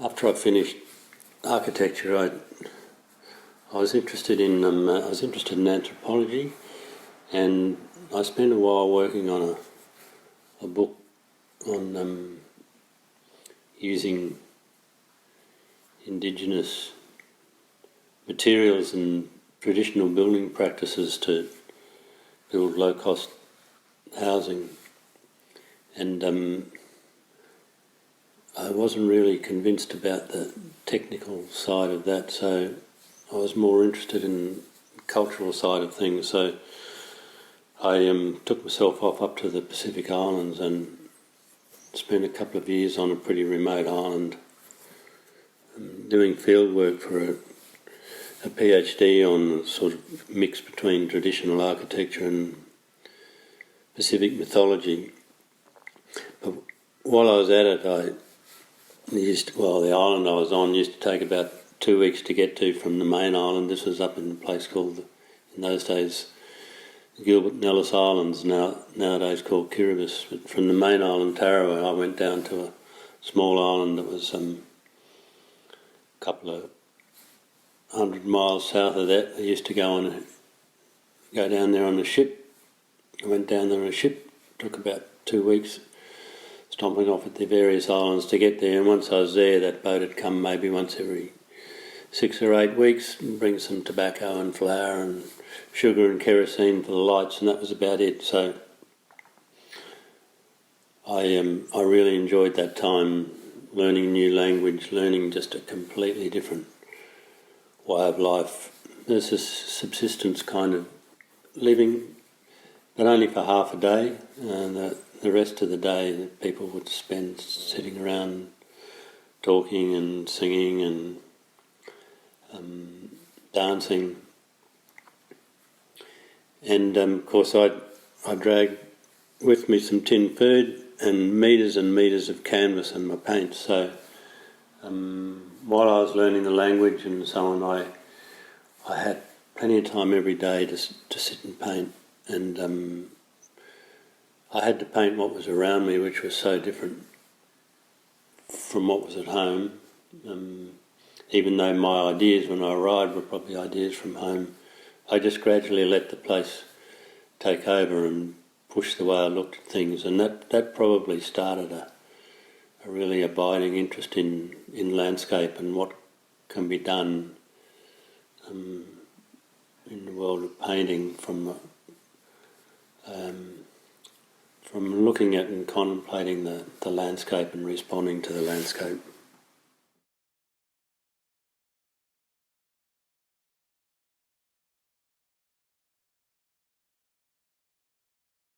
After I finished architecture, I was interested in anthropology, and I spent a while working on a book on using indigenous materials and traditional building practices to build low-cost housing, and I wasn't really convinced about the technical side of that, so I was more interested in the cultural side of things. So I took myself off up to the Pacific Islands and spent a couple of years on a pretty remote island doing field work for a PhD on a sort of mix between traditional architecture and Pacific mythology. But while I was at it, the island I was on used to take about 2 weeks to get to from the main island. This was up in a place called, in those days, Gilbert and Ellice Islands, nowadays called Kiribati. But from the main island, Tarawa, I went down to a small island that was a couple of 100 miles south of that. I used to go down there on a ship. I went down there on a ship, took about 2 weeks, stomping off at the various islands to get there, and once I was there, that boat had come maybe once every 6 or 8 weeks and bring some tobacco and flour and sugar and kerosene for the lights, and that was about it. So I really enjoyed that time, learning a new language, learning just a completely different way of life. There's this subsistence kind of living, but only for half a day, and the rest of the day people would spend sitting around talking and singing and dancing. And of course I dragged with me some tin food and meters of canvas and my paint. So while I was learning the language and so on, I had plenty of time every day to sit and paint, and I had to paint what was around me, which was so different from what was at home. Even though my ideas when I arrived were probably ideas from home, I just gradually let the place take over and push the way I looked at things, and that probably started a really abiding interest in landscape and what can be done in the world of painting from looking at and contemplating the landscape and responding to the landscape.